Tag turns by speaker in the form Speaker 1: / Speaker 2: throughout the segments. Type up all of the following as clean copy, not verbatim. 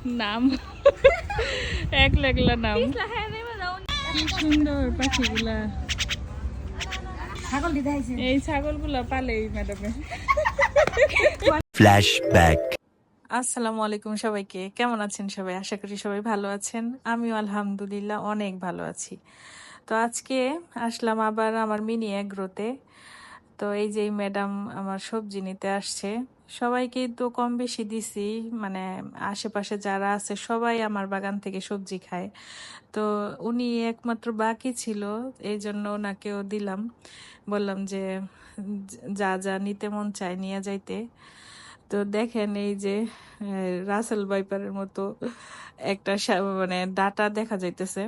Speaker 1: নাম একলা একলা নাম কি সুন্দর পাখিগুলা। এই ছাগলগুলা পালে এই ম্যাডামে।
Speaker 2: ফ্ল্যাশব্যাক।
Speaker 1: আসসালামু আলাইকুম সবাইকে, কেমন আছেন সবাই? আশা করি সবাই ভালো আছেন। আমিও আলহামদুলিল্লাহ অনেক ভালো আছি। তো আজকে আসলাম আবার আমার মিনি এগ্রোতে। তো এই যে ম্যাডাম আমার সবজি নিতে আসছে। সবাইকে তো কম বেশি দিছি, মানে আশেপাশে যারা আছে সবাই আমার বাগান থেকে সবজি খায়। তো উনি একমাত্র বাকি ছিল, এই জন্য ওনাকেও দিলাম। বললাম যে যা যা নিতে মন চায় নিয়ে যাইতে। তো দেখেন এই যে রাসেল ভাইপারের মতো একটা মানে ডাটা দেখা যাইতেছে।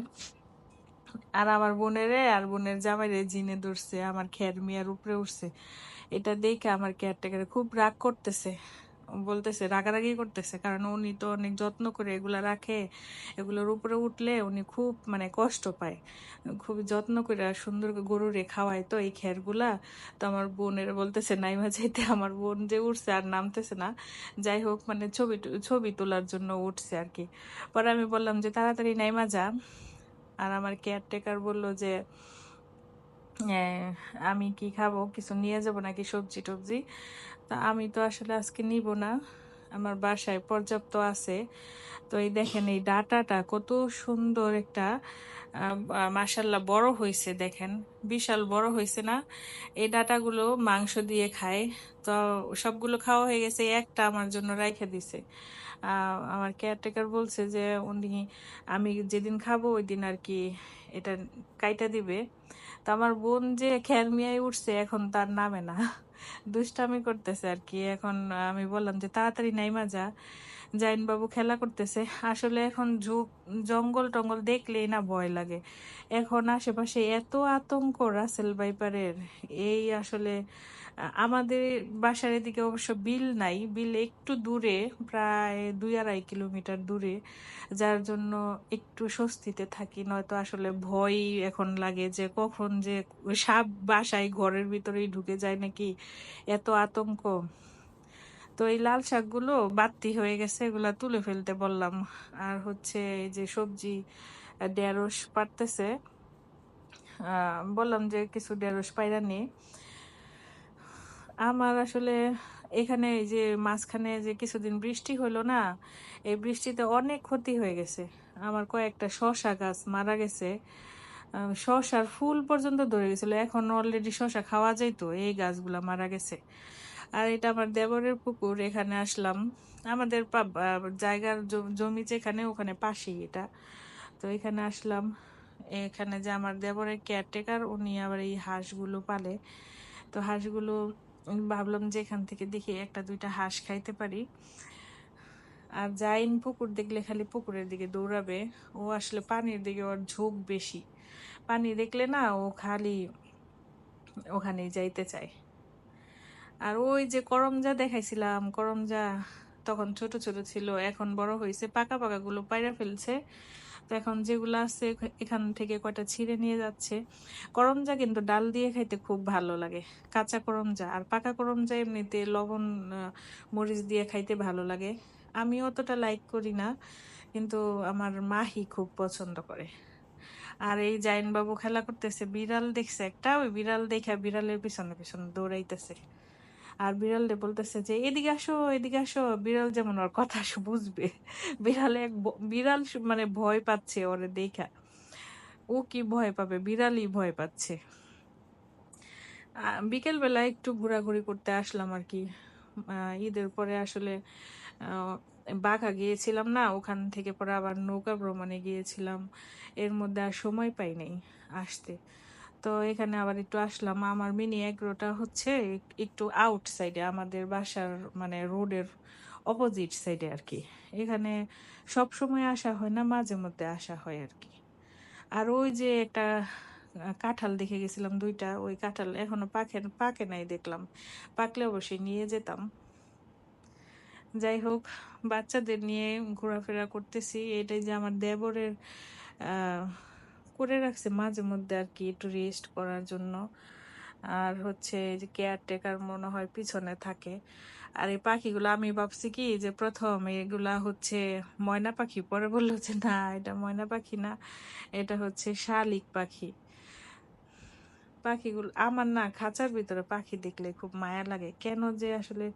Speaker 1: আর আমার বোনেরে আর বোনের জামাইরে জিনে ধরছে, আমার খের মিয়ার উপরে উঠছে। এটা দেখে আমার কেয়ারটেকার খুব রাগ করতেছে, বলতেছে রাগারাগি করতেছে, কারণ উনি তো অনেক যত্ন করে এগুলা রাখে। এগুলোর উপরে উঠলে উনি খুব মানে কষ্ট পায়, খুব যত্ন করে আর সুন্দর করে গরুরে খাওয়ায় তো এই খেরগুলা। তো আমার বোনের বলতেছে নাইমা যাইতে, আমার বোন যে উঠছে আর নামতেছে না। যাই হোক, মানে ছবি তোলার জন্য উঠছে আর কি। পরে আমি বললাম যে তাড়াতাড়ি নাইমা যা। আর আমার কেয়ারটেকার বলল যে আমি কি খাবো, কিছু নিয়ে যাব নাকি সবজি টবজি। তা আমি তো আসলে আজকে নিব না, আমার বাসায় পর্যাপ্ত আছে। তো এই দেখেন এই ডাটাটা কত সুন্দর একটা মাশাল্লাহ বড় হয়েছে, দেখেন বিশাল বড় হয়েছে না। এই ডাটাগুলো মাংস দিয়ে খায়। তো সবগুলো খাওয়া হয়ে গেছে, একটা আমার জন্য রাইখে দিছে। আমার কেয়ারটেকার বলছে যে উনি আমি যেদিন খাবো ওই দিন আর কি এটা কাইটা দিবে। তো আমার বোন যে খেয়াল মিয়ায় উঠছে, এখন তার নামে না, দুষ্টামি করতেছে আর কি। এখন আমি বললাম যে তাড়াতাড়ি নাইমা যা। জাইন বাবু খেলা করতেছে। আসলে এখন জঙ্গল টঙ্গল দেখলেই না ভয় লাগে। এখন আশেপাশে এত আতঙ্ক রাসেল ভাইপারের। এই আসলে আমাদের বাসার এদিকে অবশ্য বিল নাই, বিল একটু দূরে, প্রায় 2-2.5 কিলোমিটার দূরে। যার জন্য একটু স্বস্তিতে থাকি, নয়তো আসলে ভয় এখন লাগে যে কখন যে সাপ বাসায় ঘরের ভিতরেই ঢুকে যায় নাকি, এত আতঙ্ক। তো এই লাল শাকগুলো বাড়তি হয়ে গেছে, এগুলা তুলে ফেলতে বললাম। আর হচ্ছে এই যে সবজি ঢেঁড়স পারতেছে, বললাম যে কিছু ঢেঁড়স পাইরা নে। আমার আসলে এখানে এই যে মাঝখানে যে কিছুদিন বৃষ্টি হলো না, এই বৃষ্টিতে অনেক ক্ষতি হয়ে গেছে। আমার কয়েকটা শসা গাছ মারা গেছে, শসার ফুল পর্যন্ত ধরে গেছিল। এখন অলরেডি শসা খাওয়া যাইতো, এই গাছগুলা মারা গেছে। আর এটা আমার দেবরের পুকুর, এখানে আসলাম। আমাদের জায়গার জমি যেখানে, ওখানে পাশেই এটা। তো এখানে আসলাম। এখানে যে আমার দেবরের কেয়ারটেকার, উনি আবার এই হাঁসগুলো পালে। তো হাঁসগুলো ভাবলাম যে এখান থেকে দেখি একটা দুইটা হাঁস খাইতে পারি। আর জাইন পুকুর দেখলে খালি পুকুরের দিকে দৌড়াবে। ও আসলে পানির দিকে ওর ঝোঁক বেশি, পানি দেখলে না ও খালি ওখানেই যাইতে চায়। আর ওই যে করমজা দেখাইছিলাম, করমজা তখন ছোট ছোট ছিল, এখন বড় হয়েছে, পাকা পাকা গুলো পাইরা ফেলছে। তো এখন যেগুলো আছে এখান থেকে কয়টা ছিঁড়ে নিয়ে যাচ্ছে। করমজা কিন্তু ডাল দিয়ে খাইতে খুব ভালো লাগে, কাঁচা করমজা। আর পাকা করমজা এমনিতে লবণ মরিচ দিয়ে খাইতে ভালো লাগে। আমি অতটা লাইক করি না, কিন্তু আমার মাহি খুব পছন্দ করে। আর এই জাইন বাবু খেলা করতেছে, বিড়াল দেখছে একটা, ওই বিড়াল দেখে বিড়ালের পিছনে পিছনে দৌড়াইতেছে। আর বিড়ালে বলতেছে যে এদিকে আসো এদিকে আসো, বিড়াল যেমন ওর কথা বুঝবে। বিড়ালে বিড়াল মানে ভয় পাচ্ছে ওরে দেখা। ও কি ভয় পাবে, বিড়ালই ভয় পাচ্ছে। বিকেল বেলা একটু ঘোরাঘুরি করতে আসলাম আর কি। ঈদের পরে আসলে বাঘা গিয়েছিলাম না, ওখান থেকে পরে আবার নৌকা ভ্রমণে গিয়েছিলাম। এর মধ্যে আর সময় পাই নাই আসতে। তো এখানে আবার একটু আসলাম। আমার মিনি এগ্রোটা হচ্ছে একটু আউট সাইডে, আমাদের বাসার মানে রোডের অপোজিট সাইডে আর কি। এখানে সব সময় আসা হয় না, মাঝে মধ্যে আসা হয় আর কি। আর ওই যে একটা কাঁঠাল দেখে গেছিলাম দুইটা, ওই কাঁঠাল এখনো পাকে পাকে নাই দেখলাম, পাকলে অবশ্যই নিয়ে যেতাম। যাই হোক, বাচ্চাদের নিয়ে ঘোরাফেরা করতেছি। এটাই যে আমার দেবরের আহ করে রাখছে মাঝে মধ্যে আর কি, একটু রেস্ট করার জন্য। আর হচ্ছে যে কেয়ারটেকার মনে হয় পিছনে থাকে। আর এই পাখিগুলো আমি ভাবছি কি যে প্রথম এগুলা হচ্ছে ময়না পাখি, পরে বললো যে না এটা ময়না পাখি না, এটা হচ্ছে শালিক পাখি। পাখিগুলো আমার না খাঁচার ভিতরে পাখি দেখলে খুব মায়া লাগে, কেন যে আসলে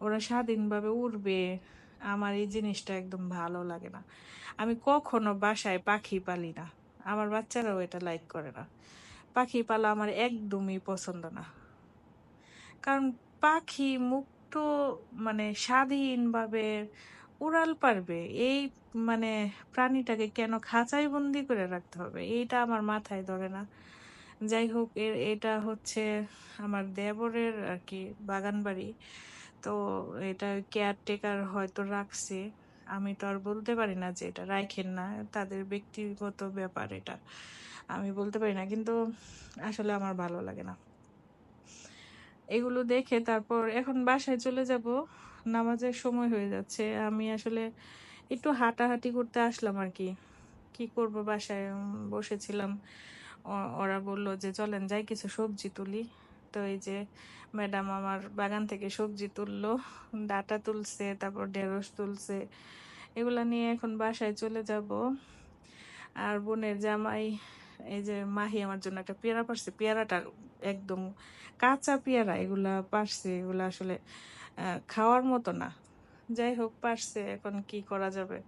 Speaker 1: ওরা স্বাধীনভাবে উড়বে, আমার এই জিনিসটা একদম ভালো লাগে না। আমি কখনো বাসায় পাখি পালি না, আমার বাচ্চারাও এটা লাইক করে না। পাখি পালা আমার একদমই পছন্দ না, কারণ পাখি মুক্ত মানে স্বাধীনভাবে উড়াল পারবে, এই মানে প্রাণীটাকে কেন খাঁচায় বন্দি করে রাখতে হবে, এইটা আমার মাথায় ধরে না। যাই হোক, এটা হচ্ছে আমার দেবরের আর কি বাগান বাড়ি, তো এটা কেয়ারটেকার হয়তো রাখছে, আমি তো আর বলতে পারি না যে এটা রাখেন না, তাদের ব্যক্তিগত ব্যাপার এটা, আমি বলতে পারি না, কিন্তু আসলে আমার ভালো লাগে না এগুলো দেখে। তারপর এখন বাসায় চলে যাব, নামাজের সময় হয়ে যাচ্ছে, আমি আসলে একটু হাঁটাহাঁটি করতে আসলাম আর কি। কি করব, বাসায় বসেছিলাম, ওরা বলল যে চলেন যাই কিছু সবজি তুলি। তো এই যে ম্যাডাম আমার বাগান থেকে সবজি তুললো, ডাঁটা তুলছে, তারপর ঢেঁড়স তুলছে, এগুলা নিয়ে এখন বাসায় চলে যাব। আর বোনের জামাই এই যে মাহি আমার জন্য একটা পেয়ারা পারছে, পেয়ারাটা একদম কাঁচা পেয়ারা, এগুলা পারছে, এগুলা আসলে খাওয়ার মতো না। যাই হোক পারছে, এখন কি করা যাবে।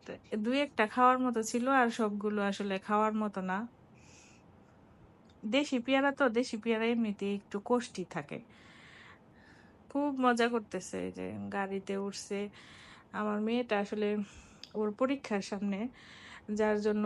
Speaker 1: তো দুই একটা খাওয়ার মতো ছিল, আর সবগুলো আসলে খাওয়ার মতো না। দেশি পেয়ারা তো, দেশি পেয়ারা এমনিতে একটু কষ্টি থাকে। খুব মজা করতেছে, এই যে গাড়িতে উঠছে। আমার মেয়েটা আসলে ওর পরীক্ষার সামনে, যার জন্য